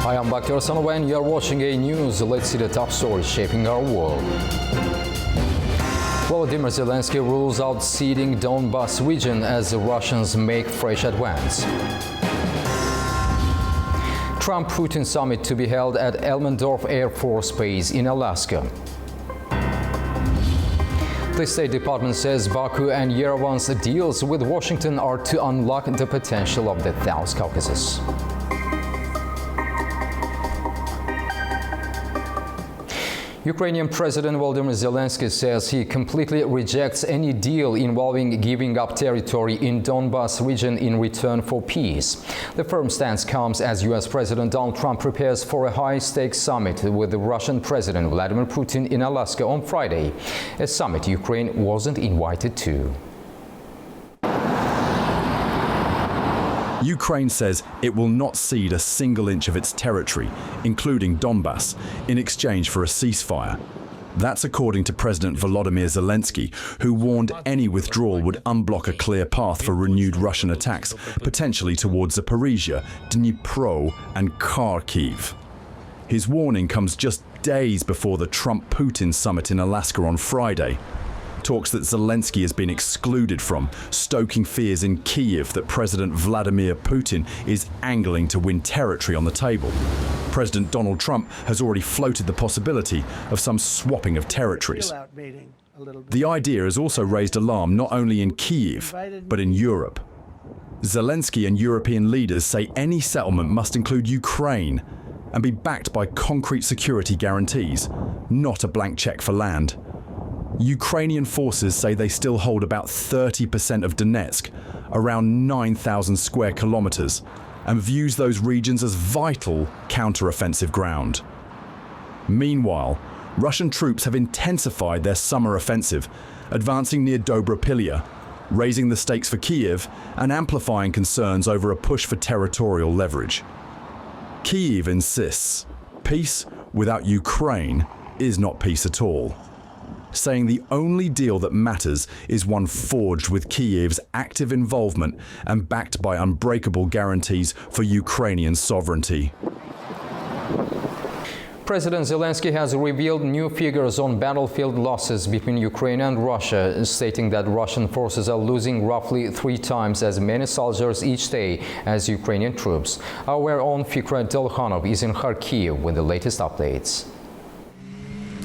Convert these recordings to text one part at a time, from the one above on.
Hi, I'm Dr. Nurbulat and you're watching AnewZ. Let's see the top stories shaping our world. Volodymyr Zelenskyy rules out ceding Donbas region as the Russians make fresh advance. Trump-Putin summit to be held at Elmendorf Air Force Base in Alaska. The State Department says Baku and Yerevan's deals with Washington are to unlock the potential of the South Caucasus. Ukrainian President Volodymyr Zelenskyy says he completely rejects any deal involving giving up territory in Donbas region in return for peace. The firm stance comes as U.S. President Donald Trump prepares for a high-stakes summit with the Russian President Vladimir Putin in Alaska on Friday, a summit Ukraine wasn't invited to. Ukraine says it will not cede a single inch of its territory, including Donbas, in exchange for a ceasefire. That's according to President Volodymyr Zelenskyy, who warned any withdrawal would unblock a clear path for renewed Russian attacks, potentially towards Zaporizhia, Dnipro and Kharkiv. His warning comes just days before the Trump-Putin summit in Alaska on Friday. Talks that Zelenskyy has been excluded from, stoking fears in Kyiv that President Vladimir Putin is angling to win territory on the table. President Donald Trump has already floated the possibility of some swapping of territories. The idea has also raised alarm not only in Kyiv, but in Europe. Zelenskyy and European leaders say any settlement must include Ukraine and be backed by concrete security guarantees, not a blank check for land. Ukrainian forces say they still hold about 30% of Donetsk, around 9,000 square kilometers, and views those regions as vital counter-offensive ground. Meanwhile, Russian troops have intensified their summer offensive, advancing near Dobropilya, raising the stakes for Kyiv and amplifying concerns over a push for territorial leverage. Kyiv insists peace without Ukraine is not peace at all, saying the only deal that matters is one forged with Kyiv's active involvement and backed by unbreakable guarantees for Ukrainian sovereignty. President Zelenskyy has revealed new figures on battlefield losses between Ukraine and Russia, stating that Russian forces are losing roughly 3 times as many soldiers each day as Ukrainian troops. Our own Fikra Dolkhanov is in Kharkiv with the latest updates.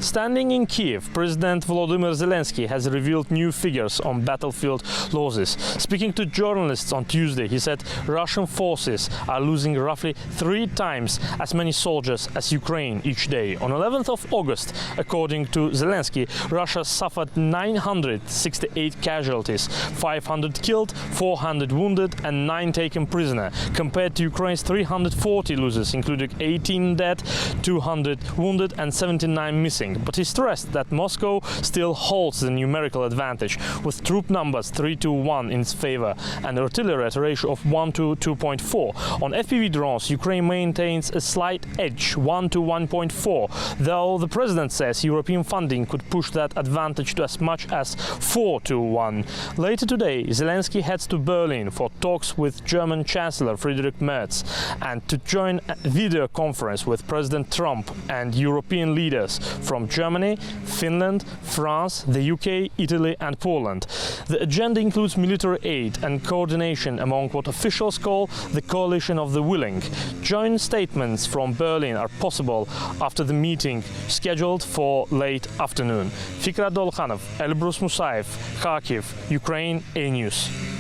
Standing in Kiev, President Volodymyr Zelenskyy has revealed new figures on battlefield losses. Speaking to journalists on Tuesday, he said Russian forces are losing roughly 3 times as many soldiers as Ukraine each day. On 11th of August, according to Zelenskyy, Russia suffered 968 casualties, 500 killed, 400 wounded and 9 taken prisoner, compared to Ukraine's 340 losses, including 18 dead, 200 wounded and 79 missing. But he stressed that Moscow still holds the numerical advantage, with troop numbers 3-1 in its favor and artillery at a ratio of 1-2.4. On FPV drones, Ukraine maintains a slight edge, 1-1.4, though the president says European funding could push that advantage to as much as 4-1. Later today, Zelenskyy heads to Berlin for talks with German Chancellor Friedrich Merz and to join a video conference with President Trump and European leaders from Germany, Finland, France, the UK, Italy and Poland. The agenda includes military aid and coordination among what officials call the coalition of the willing. Joint statements from Berlin are possible after the meeting scheduled for late afternoon. Fikra Dolkhanov, Elbrus Musayev, Kharkiv, Ukraine, AnewZ.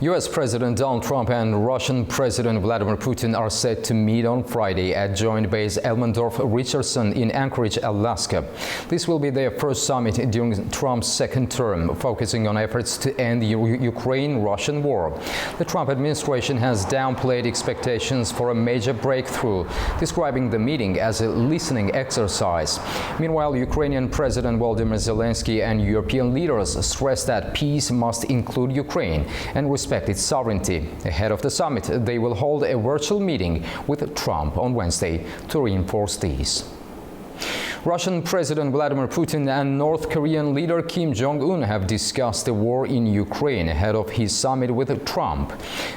U.S. President Donald Trump and Russian President Vladimir Putin are set to meet on Friday at joint base Elmendorf-Richardson in Anchorage, Alaska. This will be their first summit during Trump's second term, focusing on efforts to end the Ukraine-Russian war. The Trump administration has downplayed expectations for a major breakthrough, describing the meeting as a listening exercise. Meanwhile, Ukrainian President Volodymyr Zelenskyy and European leaders stressed that peace must include Ukraine and respect its sovereignty. Ahead of the summit, they will hold a virtual meeting with Trump on Wednesday to reinforce these. Russian President Vladimir Putin and North Korean leader Kim Jong-un have discussed the war in Ukraine ahead of his summit with Trump.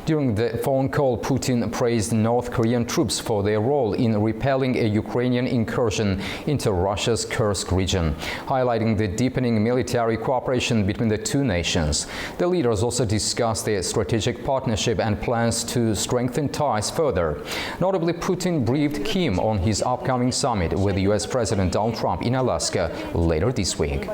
During the phone call, Putin praised North Korean troops for their role in repelling a Ukrainian incursion into Russia's Kursk region, highlighting the deepening military cooperation between the two nations. The leaders also discussed their strategic partnership and plans to strengthen ties further. Notably, Putin briefed Kim on his upcoming summit with U.S. President Donald Trump in Alaska later this week.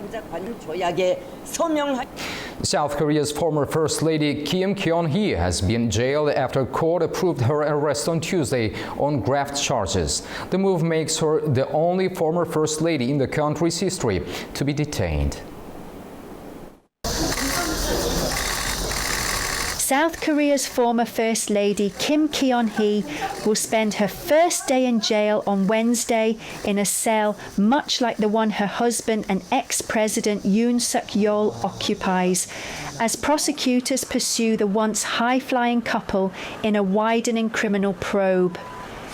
South Korea's former First Lady Kim Kyung-hee has been jailed after court approved her arrest on Tuesday on graft charges. The move makes her the only former First Lady in the country's history to be detained. South Korea's former First Lady Kim Kyung-hee will spend her first day in jail on Wednesday in a cell much like the one her husband and ex-president Yoon Suk-yeol occupies, as prosecutors pursue the once high-flying couple in a widening criminal probe.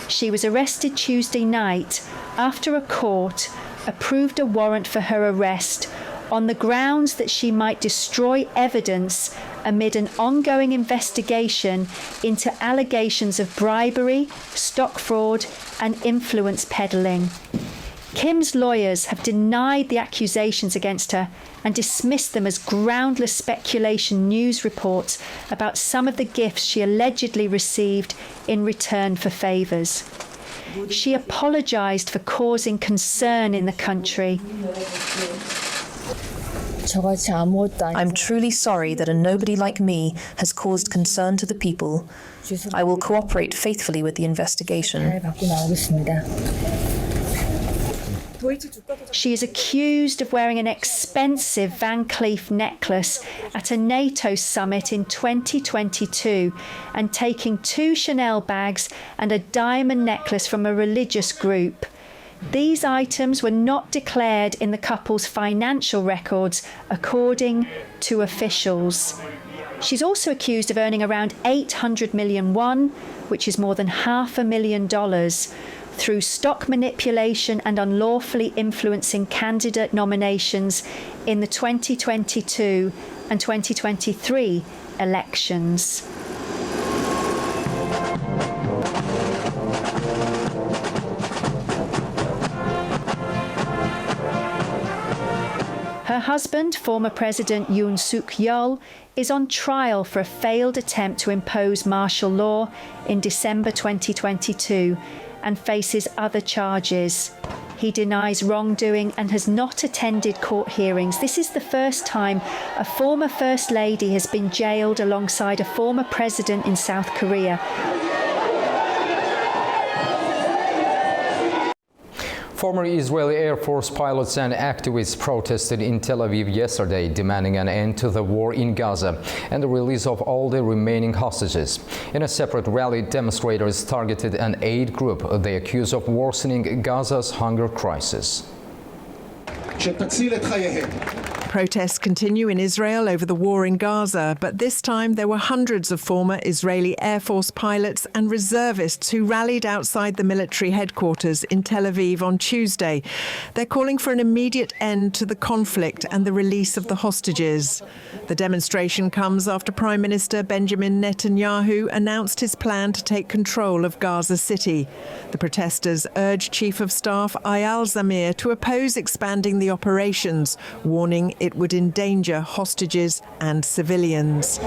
She was arrested Tuesday night after a court approved a warrant for her arrest on the grounds that she might destroy evidence amid an ongoing investigation into allegations of bribery, stock fraud, and influence peddling. Kim's lawyers have denied the accusations against her and dismissed them as groundless speculation news reports about some of the gifts she allegedly received in return for favours. She apologised for causing concern in the country. I'm truly sorry that a nobody like me has caused concern to the people. I will cooperate faithfully with the investigation. She is accused of wearing an expensive Van Cleef necklace at a NATO summit in 2022 and taking 2 Chanel bags and a diamond necklace from a religious group. These items were not declared in the couple's financial records, according to officials. She's also accused of earning around 800 million won, which is more than $500,000, through stock manipulation and unlawfully influencing candidate nominations in the 2022 and 2023 elections. Her husband, former President Yoon Suk-yeol, is on trial for a failed attempt to impose martial law in December 2022 and faces other charges. He denies wrongdoing and has not attended court hearings. This is the first time a former First Lady has been jailed alongside a former president in South Korea. Former Israeli Air Force pilots and activists protested in Tel Aviv yesterday, demanding an end to the war in Gaza and the release of all the remaining hostages. In a separate rally, demonstrators targeted an aid group they accuse of worsening Gaza's hunger crisis. Protests continue in Israel over the war in Gaza, but this time there were hundreds of former Israeli Air Force pilots and reservists who rallied outside the military headquarters in Tel Aviv on Tuesday. They're calling for an immediate end to the conflict and the release of the hostages. The demonstration comes after Prime Minister Benjamin Netanyahu announced his plan to take control of Gaza City. The protesters urged Chief of Staff Eyal Zamir to oppose expanding the operations, warning it would endanger hostages and civilians.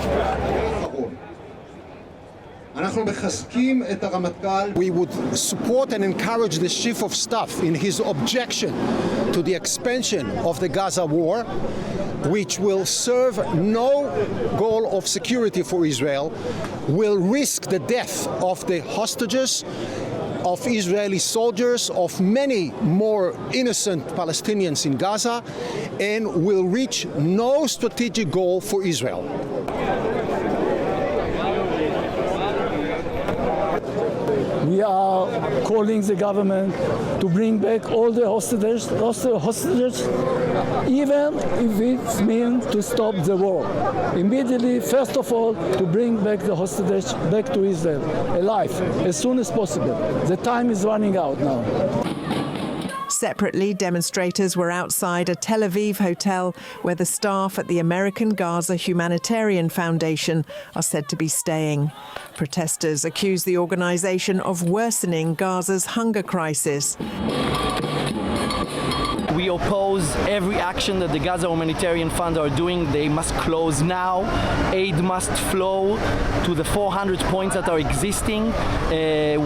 We would support and encourage the Chief of Staff in his objection to the expansion of the Gaza war, which will serve no goal of security for Israel, will risk the death of the hostages, of Israeli soldiers, of many more innocent Palestinians in Gaza, and will reach no strategic goal for Israel. We are calling the government to bring back all the hostages, even if it means to stop the war. Immediately, first of all, to bring back the hostages back to Israel, alive, as soon as possible. The time is running out now. Separately, demonstrators were outside a Tel Aviv hotel where the staff at the American Gaza Humanitarian Foundation are said to be staying. Protesters accuse the organization of worsening Gaza's hunger crisis. We oppose every action that the Gaza Humanitarian Fund are doing. They must close now. Aid must flow to the 400 points that are existing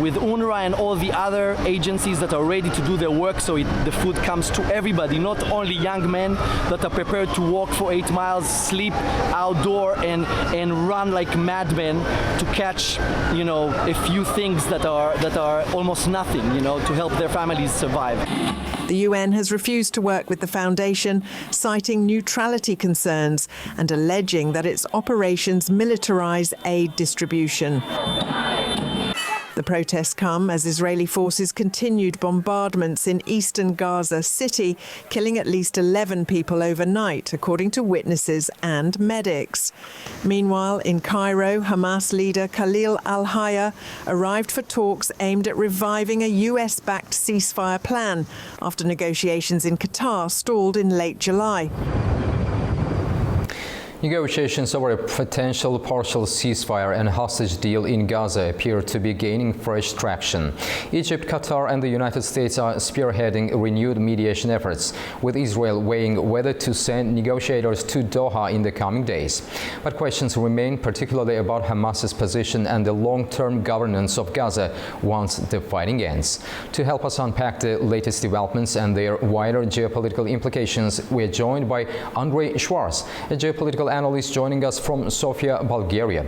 with UNRWA and all the other agencies that are ready to do their work, so the food comes to everybody, not only young men that are prepared to walk for 8 miles, sleep outdoor and run like madmen to catch, a few things that are almost nothing, to help their families survive. The UN has refused to work with the foundation, citing neutrality concerns and alleging that its operations militarize aid distribution. The protests come as Israeli forces continued bombardments in eastern Gaza City, killing at least 11 people overnight, according to witnesses and medics. Meanwhile, in Cairo, Hamas leader Khalil al-Hayya arrived for talks aimed at reviving a US-backed ceasefire plan after negotiations in Qatar stalled in late July. Negotiations over a potential partial ceasefire and hostage deal in Gaza appear to be gaining fresh traction. Egypt, Qatar and the United States are spearheading renewed mediation efforts, with Israel weighing whether to send negotiators to Doha in the coming days. But questions remain, particularly about Hamas's position and the long-term governance of Gaza once the fighting ends. To help us unpack the latest developments and their wider geopolitical implications, we are joined by Andre Schwarz, a geopolitical analyst joining us from Sofia, Bulgaria.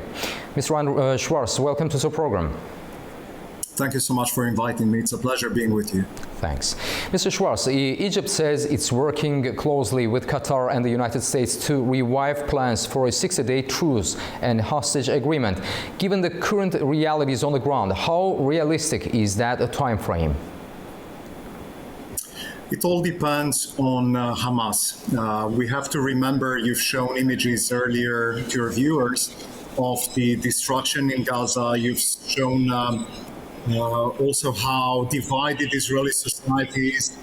Mr. Schwarz, welcome to the program. Thank you so much for inviting me. It's a pleasure being with you. Thanks. Mr. Schwarz, Egypt says it's working closely with Qatar and the United States to revive plans for a 60-day truce and hostage agreement. Given the current realities on the ground, how realistic is that time frame? It all depends on Hamas. We have to remember, you've shown images earlier to your viewers of the destruction in Gaza. You've shown also how divided Israeli society is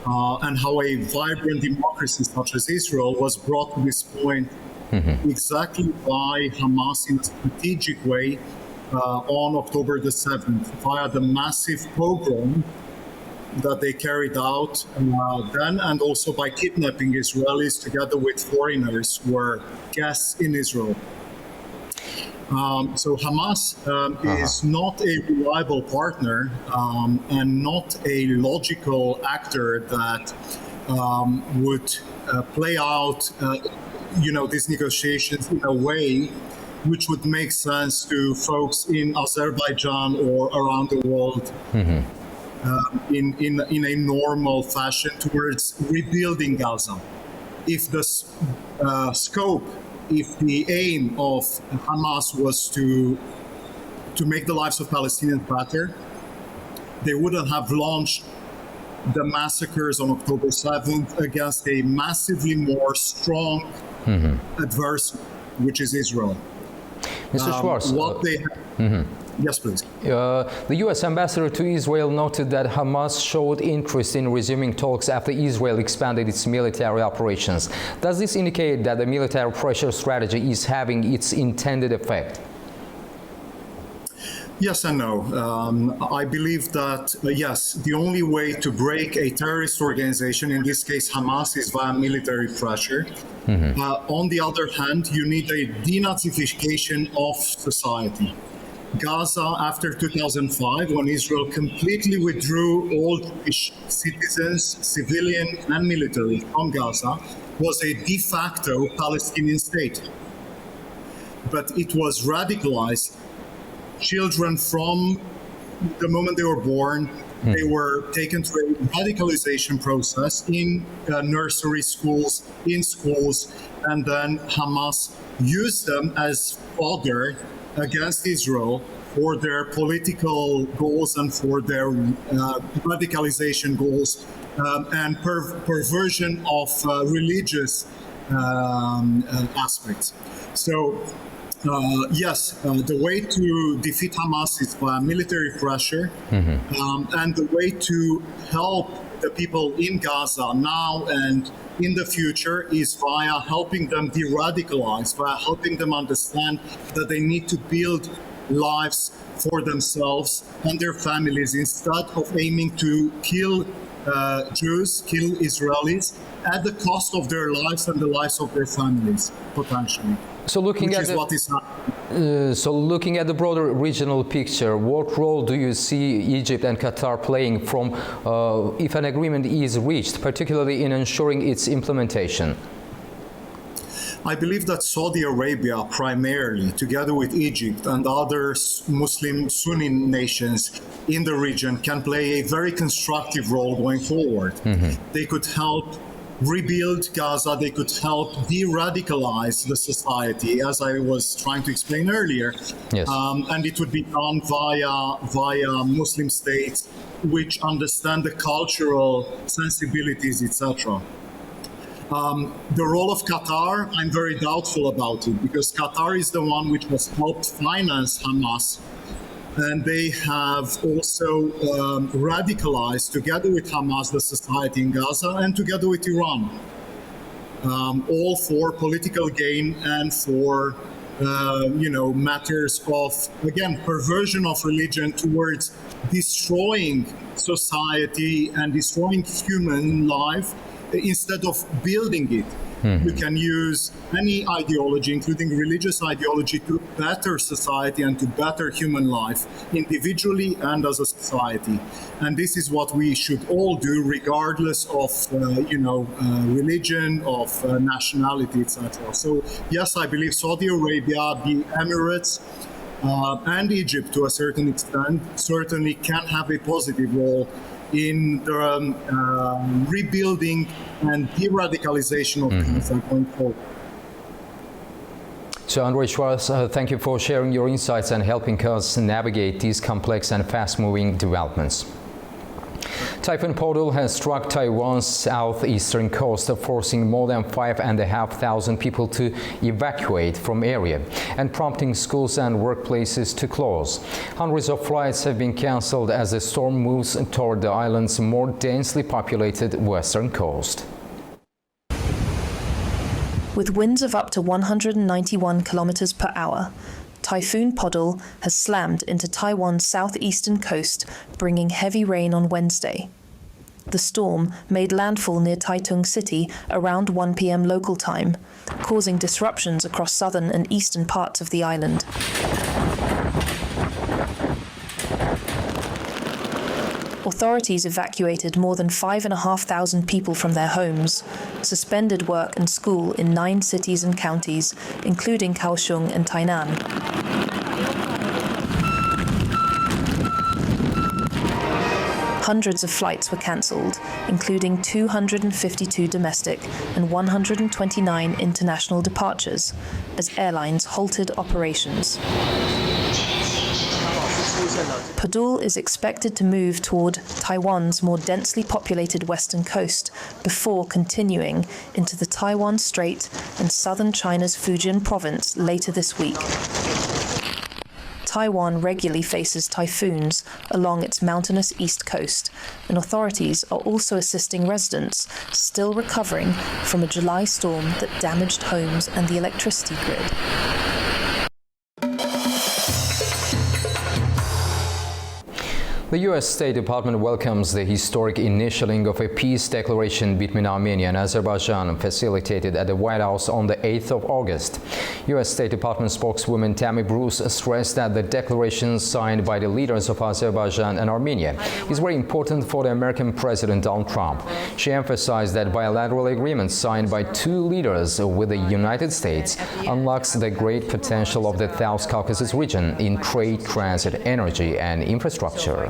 and how a vibrant democracy such as Israel was brought to this point exactly by Hamas in a strategic way on October the 7th via the massive pogrom that they carried out then, and also by kidnapping Israelis together with foreigners who were guests in Israel. So Hamas is not a reliable partner and not a logical actor that would play out, these negotiations in a way which would make sense to folks in Azerbaijan or around the world. In a normal fashion towards rebuilding Gaza. If the scope, if the aim of Hamas was to make the lives of Palestinians better, they wouldn't have launched the massacres on October 7th against a massively more strong adversary, which is Israel. Mr. Schwarz, Yes, please. The U.S. ambassador to Israel noted that Hamas showed interest in resuming talks after Israel expanded its military operations. Does this indicate that the military pressure strategy is having its intended effect? Yes and no. I believe that, yes, the only way to break a terrorist organization, in this case Hamas, is via military pressure. On the other hand, you need a denazification of society. Gaza, after 2005, when Israel completely withdrew all Jewish citizens, civilian and military, from Gaza, was a de facto Palestinian state. But it was radicalized. Children from the moment they were born, they were taken through a radicalization process in nursery schools, in schools, and then Hamas used them as fodder against Israel for their political goals and for their radicalization goals and perversion of religious aspects. So, yes, the way to defeat Hamas is by military pressure, and the way to help the people in Gaza now and in the future is via helping them de-radicalize, via helping them understand that they need to build lives for themselves and their families instead of aiming to kill Jews, kill Israelis at the cost of their lives and the lives of their families, potentially. So looking at the broader regional picture, what role do you see Egypt and Qatar playing from if an agreement is reached, particularly in ensuring its implementation? I believe that Saudi Arabia primarily, together with Egypt and other Muslim Sunni nations in the region, can play a very constructive role going forward. They could help rebuild Gaza, they could help de-radicalize the society, as I was trying to explain earlier. Yes. And it would be done via Muslim states which understand the cultural sensibilities, etc. The role of Qatar, I'm very doubtful about it, because Qatar is the one which has helped finance Hamas, and they have also radicalized, together with Hamas, the society in Gaza, and together with Iran, all for political gain and for matters of, again, perversion of religion towards destroying society and destroying human life instead of building it. You can use any ideology, including religious ideology, to better society and to better human life, individually and as a society. And this is what we should all do, regardless of, religion, of nationality, etc. So, yes, I believe Saudi Arabia, the Emirates, and Egypt, to a certain extent, certainly can have a positive role in the rebuilding and de-radicalization of Gaza going forward. So, Andre Schwarz, thank you for sharing your insights and helping us navigate these complex and fast-moving developments. Typhoon Podle has struck Taiwan's southeastern coast, forcing more than 5,500 people to evacuate from area and prompting schools and workplaces to close. Hundreds of flights have been cancelled as the storm moves toward the island's more densely populated western coast. With winds of up to 191 kilometers per hour, Typhoon Podle has slammed into Taiwan's southeastern coast, bringing heavy rain on Wednesday. The storm made landfall near Taitung City around 1 p.m. local time, causing disruptions across southern and eastern parts of the island. Authorities evacuated more than 5,500 people from their homes, suspended work and school in 9 cities and counties, including Kaohsiung and Tainan. Hundreds of flights were cancelled, including 252 domestic and 129 international departures, as airlines halted operations. Podle is expected to move toward Taiwan's more densely populated western coast before continuing into the Taiwan Strait and southern China's Fujian province later this week. Taiwan regularly faces typhoons along its mountainous east coast, and authorities are also assisting residents still recovering from a July storm that damaged homes and the electricity grid. The U.S. State Department welcomes the historic initialing of a peace declaration between Armenia and Azerbaijan facilitated at the White House on the 8th of August. U.S. State Department spokeswoman Tammy Bruce stressed that the declaration signed by the leaders of Azerbaijan and Armenia is very important for the American President Donald Trump. She emphasized that bilateral agreements signed by 2 leaders with the United States unlocks the great potential of the South Caucasus region in trade, transit, energy, and infrastructure.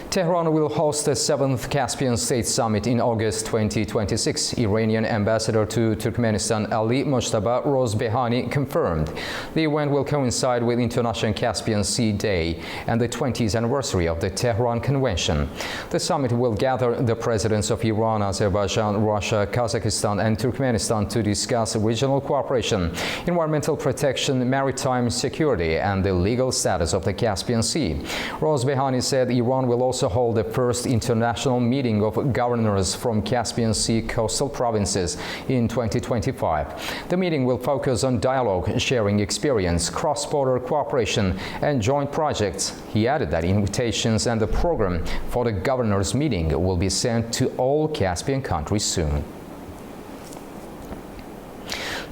Tehran will host the 7th Caspian States Summit in August 2026. Iranian ambassador to Turkmenistan Ali Mojtaba Rozbehani confirmed. The event will coincide with International Caspian Sea Day and the 20th anniversary of the Tehran Convention. The summit will gather the presidents of Iran, Azerbaijan, Russia, Kazakhstan and Turkmenistan to discuss regional cooperation, environmental protection, maritime security and the legal status of the Caspian Sea. Rozbehani said Iran will also also hold the first international meeting of governors from Caspian Sea coastal provinces in 2025. The meeting will focus on dialogue, sharing experience, cross-border cooperation, and joint projects. He added that invitations and the program for the governors' meeting will be sent to all Caspian countries soon.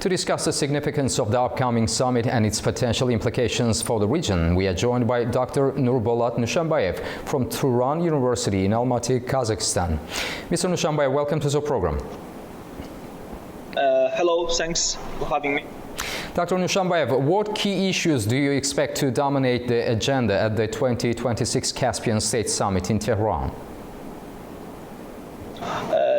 To discuss the significance of the upcoming summit and its potential implications for the region, we are joined by Dr Nurbulat Nusamayv from Turan University in Almaty, Kazakhstan. Mr. Nusamayv, welcome to the program. Hello, thanks for having me. Dr. Nusamayv, what key issues do you expect to dominate the agenda at the 2026 Caspian State Summit in Tehran?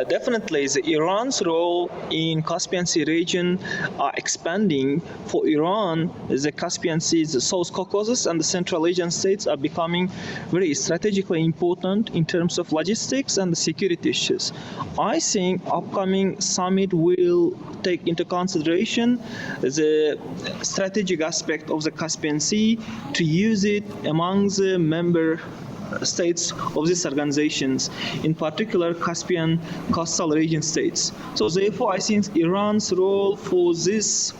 Definitely, Iran's role in Caspian Sea region are expanding. For Iran, the Caspian Sea, the South Caucasus, and the Central Asian states are becoming very strategically important in terms of logistics and the security issues. I think upcoming summit will take into consideration the strategic aspect of the Caspian Sea to use it among the member states of these organizations, in particular Caspian coastal region states. So therefore, I think Iran's role for this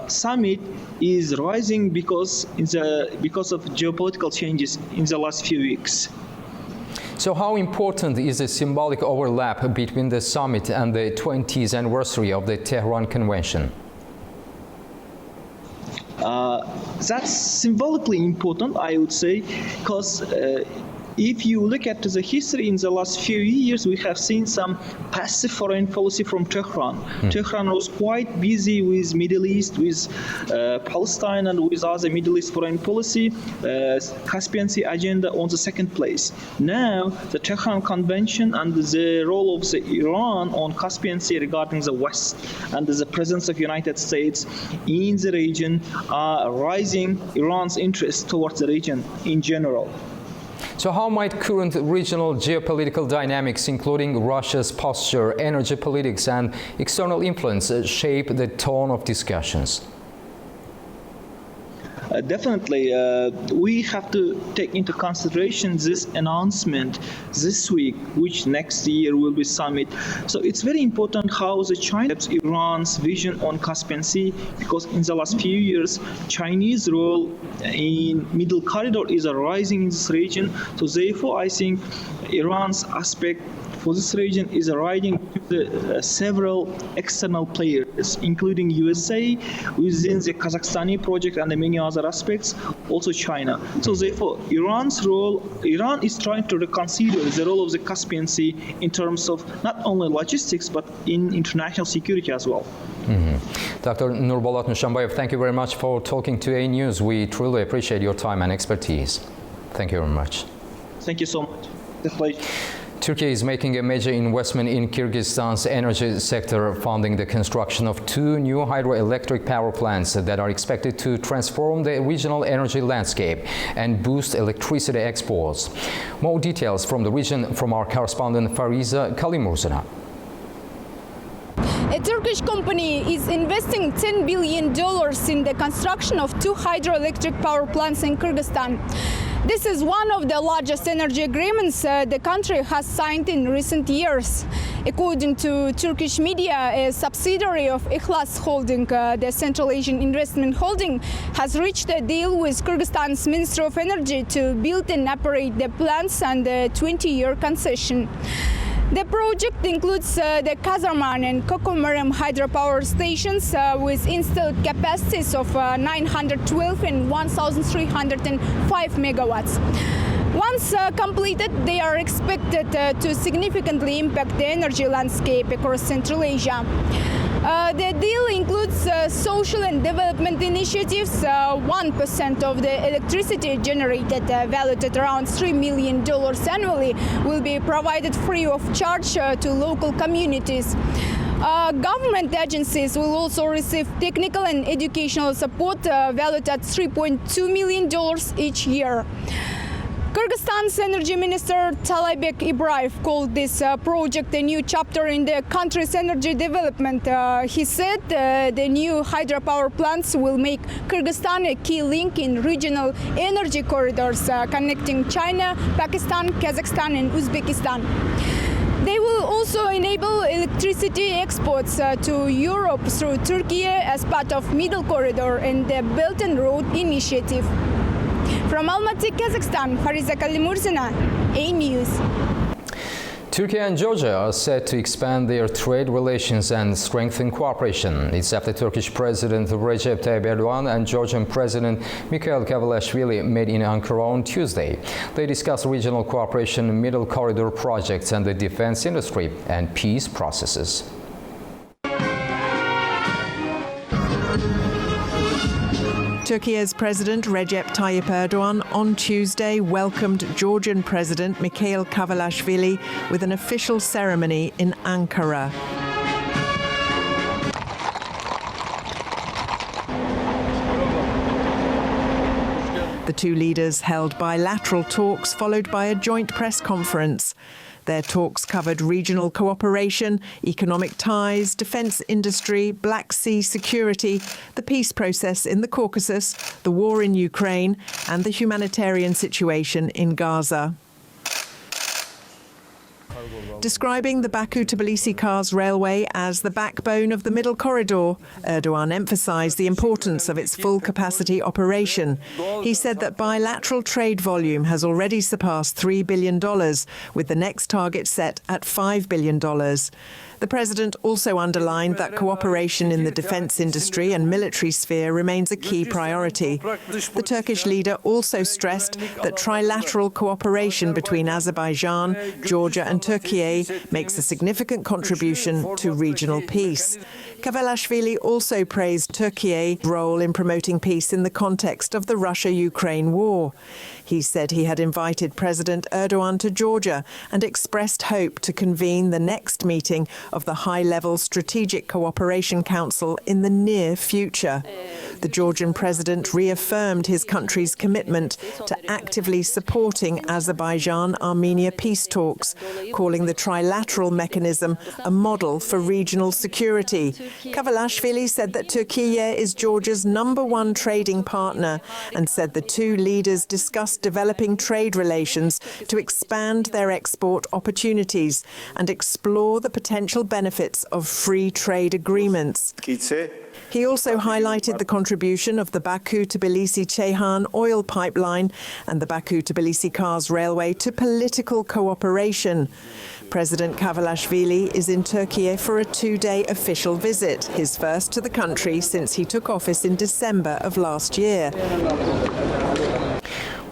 summit is rising because of geopolitical changes in the last few weeks. So how important is the symbolic overlap between the summit and the 20th anniversary of the Tehran Convention? That's symbolically important, I would say, because if you look at the history in the last few years, we have seen some passive foreign policy from Tehran. Tehran was quite busy with Middle East, with Palestine, and with other Middle East foreign policy. Caspian Sea agenda on the second place. Now, the Tehran Convention and the role of the Iran on Caspian Sea regarding the West and the presence of United States in the region are rising Iran's interest towards the region in general. So how might current regional geopolitical dynamics, including Russia's posture, energy politics, and external influence, shape the tone of discussions? Definitely, we have to take into consideration this announcement this week, which next year will be summit. So it's very important how the China Iran's vision on Caspian Sea, because in the last few years, Chinese role in Middle Corridor is rising in this region. So therefore, I think Iran's aspect for this region is riding several external players, including USA, within the Kazakhstani project and many other aspects, also China. So therefore, Iran is trying to reconsider the role of the Caspian Sea in terms of not only logistics, but in international security as well. Dr. Nurbulat Nusamayv, thank you very much for talking to AnewZ. We truly appreciate your time and expertise. Thank you very much. Thank you so much. It's a pleasure. Turkey is making a major investment in Kyrgyzstan's energy sector, funding the construction of 2 new hydroelectric power plants that are expected to transform the regional energy landscape and boost electricity exports. More details from the region from our correspondent Fariza Kalimurzina. A Turkish company is investing $10 billion in the construction of 2 hydroelectric power plants in Kyrgyzstan. This is one of the largest energy agreements the country has signed in recent years. According to Turkish media, a subsidiary of İhlas Holding, the Central Asian Investment Holding, has reached a deal with Kyrgyzstan's Ministry of Energy to build and operate the plants and a 20-year concession. The project includes the Kazarman and Kokomarem hydropower stations with installed capacities of 912 and 1,305 megawatts. Once completed, they are expected to significantly impact the energy landscape across Central Asia. The deal includes social and development initiatives. 1% of the electricity generated, valued at around $3 million annually, will be provided free of charge to local communities. Government agencies will also receive technical and educational support valued at $3.2 million each year. Kyrgyzstan's Energy Minister Talybek Ibraev called this project a new chapter in the country's energy development. He said the new hydropower plants will make Kyrgyzstan a key link in regional energy corridors connecting China, Pakistan, Kazakhstan and Uzbekistan. They will also enable electricity exports to Europe through Turkey as part of Middle Corridor and the Belt and Road Initiative. From Almaty, Kazakhstan, Fariza Kalimurzina, AnewZ. Turkey and Georgia are set to expand their trade relations and strengthen cooperation. It's after Turkish President Recep Tayyip Erdogan and Georgian President Mikhail Kavalashvili met in Ankara on Tuesday. They discussed regional cooperation, Middle Corridor projects and the defense industry and peace processes. Turkey's President Recep Tayyip Erdogan on Tuesday welcomed Georgian President Mikhail Kavalashvili with an official ceremony in Ankara. The two leaders held bilateral talks followed by a joint press conference. Their talks covered regional cooperation, economic ties, defence industry, Black Sea security, the peace process in the Caucasus, the war in Ukraine, and the humanitarian situation in Gaza. Describing the Baku-Tbilisi-Kars railway as the backbone of the Middle Corridor, Erdogan emphasised the importance of its full-capacity operation. He said that bilateral trade volume has already surpassed $3 billion, with the next target set at $5 billion. The president also underlined that cooperation in the defence industry and military sphere remains a key priority. The Turkish leader also stressed that trilateral cooperation between Azerbaijan, Georgia and Turkey makes a significant contribution to regional peace. Kavalashvili also praised Turkey's role in promoting peace in the context of the Russia-Ukraine war. He said he had invited President Erdogan to Georgia and expressed hope to convene the next meeting of the High-Level Strategic Cooperation Council in the near future. The Georgian president reaffirmed his country's commitment to actively supporting Azerbaijan-Armenia peace talks, calling the trilateral mechanism a model for regional security. Kavalashvili said that Turkey is Georgia's #1 trading partner and said the two leaders discussed developing trade relations to expand their export opportunities and explore the potential benefits of free trade agreements. He also highlighted the contribution of the Baku-Tbilisi-Ceyhan oil pipeline and the Baku-Tbilisi-Kars railway to political cooperation. President Kavalashvili is in Turkey for a 2-day official visit, his first to the country since he took office in December of last year.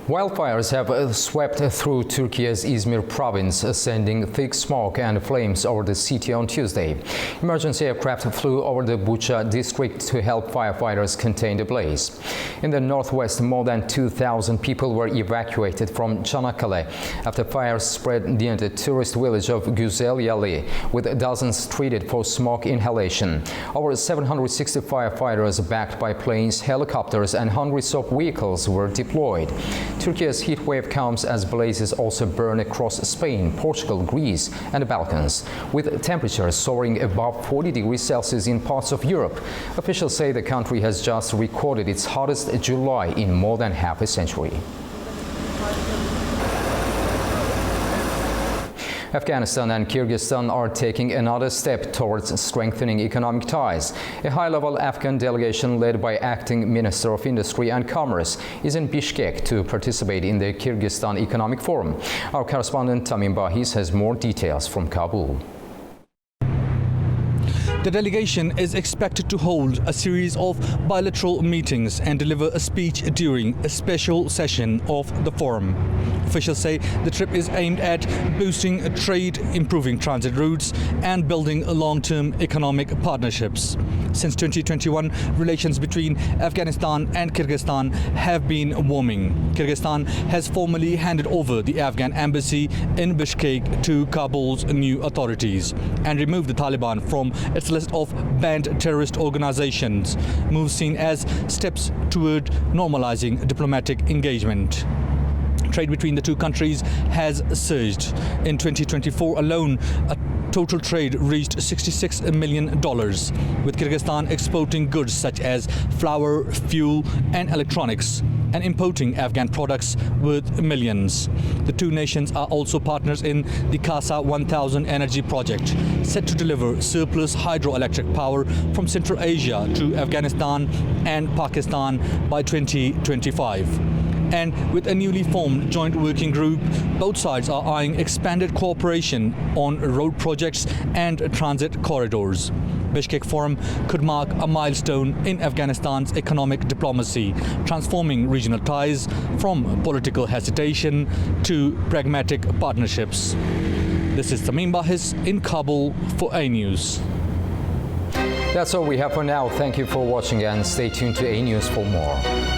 Wildfires have swept through Turkey's Izmir province, sending thick smoke and flames over the city on Tuesday. Emergency aircraft flew over the Bucha district to help firefighters contain the blaze. In the northwest, more than 2,000 people were evacuated from Çanakkale after fires spread near the tourist village of Güzelyalı, with dozens treated for smoke inhalation. Over 760 firefighters backed by planes, helicopters and hundreds of vehicles were deployed. Turkey's heat wave comes as blazes also burn across Spain, Portugal, Greece and the Balkans, with temperatures soaring above 40 degrees Celsius in parts of Europe. Officials say the country has just recorded its hottest July in more than half a century. Afghanistan and Kyrgyzstan are taking another step towards strengthening economic ties. A high-level Afghan delegation led by Acting Minister of Industry and Commerce is in Bishkek to participate in the Kyrgyzstan Economic Forum. Our correspondent Tamim Bahis has more details from Kabul. The delegation is expected to hold a series of bilateral meetings and deliver a speech during a special session of the forum. Officials say the trip is aimed at boosting trade, improving transit routes and building long-term economic partnerships. Since 2021, relations between Afghanistan and Kyrgyzstan have been warming. Kyrgyzstan has formally handed over the Afghan embassy in Bishkek to Kabul's new authorities and removed the Taliban from its list of banned terrorist organizations, moves seen as steps toward normalizing diplomatic engagement. Trade between the two countries has surged. In 2024 alone, a total trade reached $66 million, with Kyrgyzstan exporting goods such as flour, fuel and electronics, and importing Afghan products worth millions. The two nations are also partners in the Casa 1000 energy project, set to deliver surplus hydroelectric power from Central Asia to Afghanistan and Pakistan by 2025. And with a newly formed joint working group, both sides are eyeing expanded cooperation on road projects and transit corridors. Bishkek Forum could mark a milestone in Afghanistan's economic diplomacy, transforming regional ties from political hesitation to pragmatic partnerships. This is Tamim Bahis in Kabul for AnewZ. That's all we have for now. Thank you for watching and stay tuned to AnewZ for more.